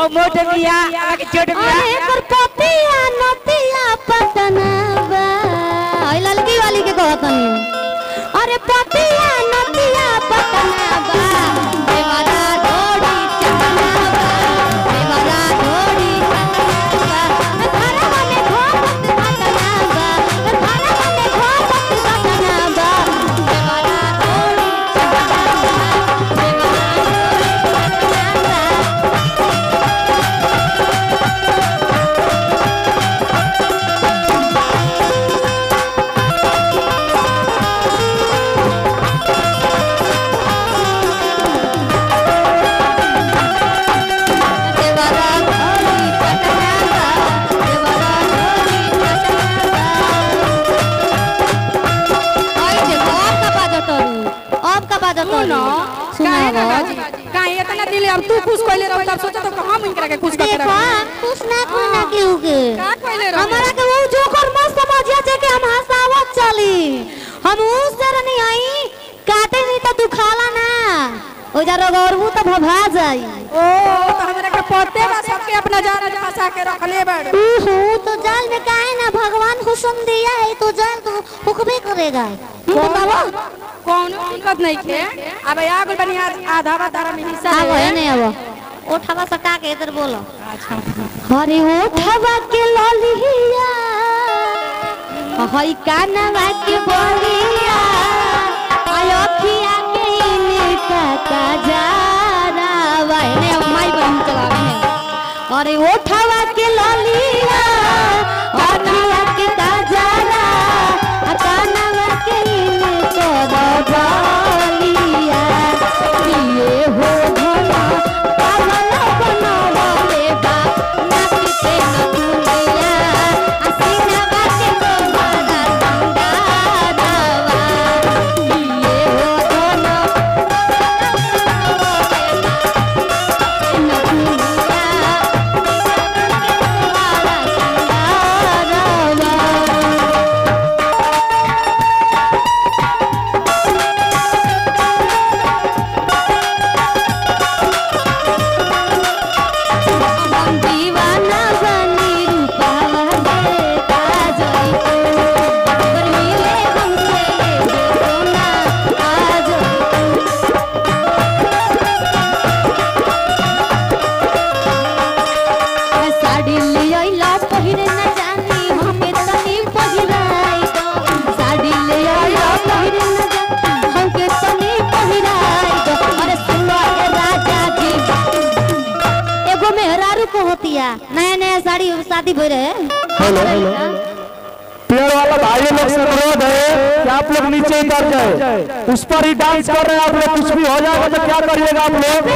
और मोटे मिया आगे छोटे मिया अरे कर पतिया नतिया पटनाबा आई लड़की वाली के कहतनी अरे पतिया नतिया पटनाबा देवरा धोड़ी चटनाबा देवरा धोड़ी चटनाबा घरवा में घोपत पटनाबा घरवा में घोपत पटनाबा देवरा धोड़ी चटनाबा इतना दिले अब तू खुश कोइले रहो तब सोचा तो कहां मन के खुश कर रहा खुश ना कोई ना केहू के का कोइले रहो हमारा के वो जोकर मस्त समझिया जे के हम हंसावत चली हम उस तरह नहीं आई काटे नहीं तो दुखाला ना ओ जरा गौरबू तो भभा जाई ओ तो हमरा के पते बा सबके अपना जान फंसा के रखले बड़ तो जाल में काहे ना भगवान हुस्न दिया है तो जाल तो हुक्मे करेगा बताओ कौन दिक्कत नहीं के अब आग बनिया आधा आधा में हिस्सा अब है नहीं अब उठावा सटा के इधर बोलो अच्छा हरे उठावा के ललिया हई कानवा के बोलिया अयोखिया के इनका काजरा वाने माई बहन चलावे ने अरे उठावा के ललिया अयोखिया के काजरा कानवा के इनका बोलिया ये हो भला पावन बनवाले बा नाचते न दुनिया हसीना बाटे तो बड़ा संगारवा ये हो भला न दुनिया नया नया साड़ी शादी हो रहे हेलो हेलो पेड़ वाला भाई लोग से अनुरोध है कि आप लोग नीचे उतर जाए उस पर ही डांस कर रहे हैं आप लोग कुछ भी हो जाएगा तो क्या करिएगा आप लोग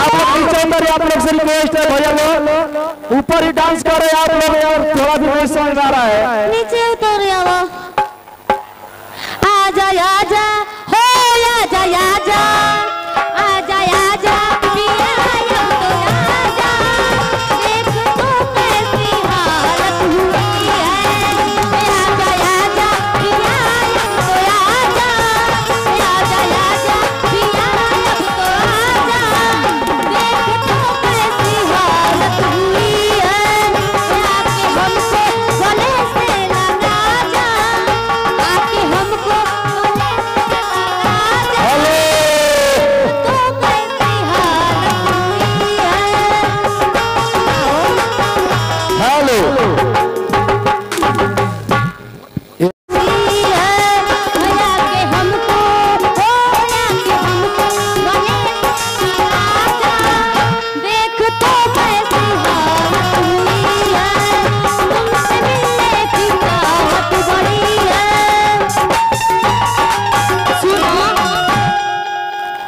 आप लोग नीचे उतर आप लोग से रिक्वेस्ट है भैया लोग ऊपर ही डांस कर रहे हैं आप लोग यार थोड़ा भी नहीं समझ आ रहा है नीचे उतर आजा आजा हो आजा आजा आजा आजा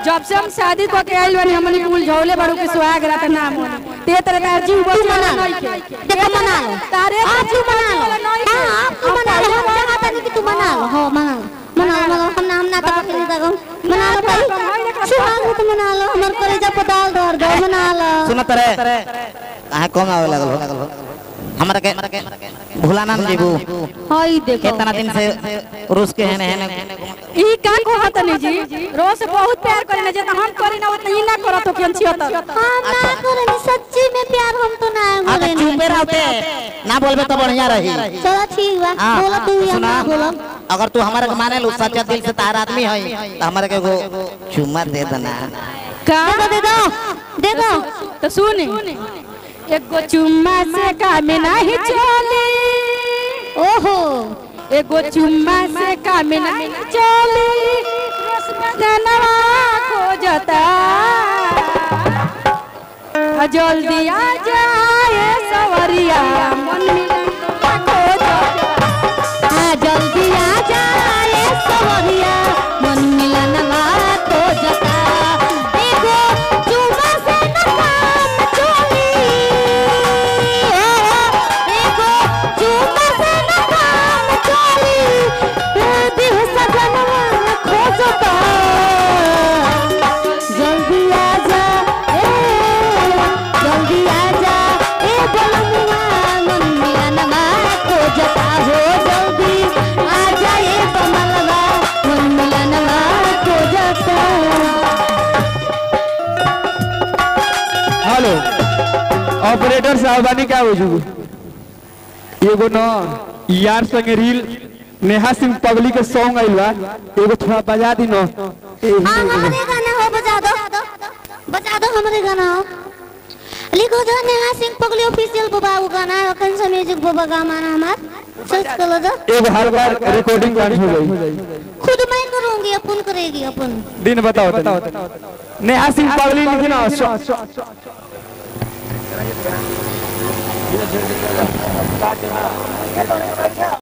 जब से हम शादी को के आइल बानी हमनी कुल झौले बड़ू के सुहाग रात नाम ते तरह का जीव बच नहीं के देखो मना लो तारे आप तू मना लो हां आप तू मना लो हम चाहता नहीं कि तू मना लो हो मना लो हम ना तक नहीं दगो मना लो भाई सुहाग तो मना लो हमर कलेजा पताल दर दो मना लो सुन तरे काहे कम आवे लागल हो हमरा के भुलाना न जीबू हई देखो कितना दिन से रूस के हैं ई का कहत नहीं जी रोज से बहुत प्यार करे जे हम करी ना उतना ही ना करत हो केन छियो त हम ना करेनी सच्ची में प्यार हम तो ना अगर करेनी चुपे रहते ना बोलबे तो बढ़िया रही चलो ठीक बा बोलो तू या सुना ना बोलो अगर तू हमारे के माने लो सच्चा दिल से तार आदमी है तो हमारे के वो चुम्मा दे देना का दे दो दे दो तो सुन एगो चुम्मा से काम नहीं चले ओहो एगो चुम्मा से काम नहीं चले रसमगनवा खोजता जल्दी आ जाए सवरिया मन मिलन खोजता जल्दी आ जाए सवरिया मन मिलनवा तो जता एगो चुम्मा से न काम चली एगो चुम्मा से न काम चली दिल सजनवा खोजता जल्दी आ जा जल्दी आ जा ए बलमुआ मन मिलनवा खोजता हो जल्दी आ जाए कमलवा मन मिलनवा खोजता हेलो ऑपरेटर साहबानी क्या बुझू एगो न यार संगे रील नेहा सिंह पगली के सॉन्ग आइल बा एगो थोड़ा बजा दी न हमारे गाना हो बजा दो हमारे गाना हो लिखो दो नेहा सिंह पगली ऑफिशियल बाबा गाना रखन से म्यूजिक बाबा का गाना हमार सर्च कर लो एगो हर बार रिकॉर्डिंग डांस हो गई खुद मैं करूंगी अपन करेगी अपन दिन बताओ नेहा सिंह पगली लिखी ना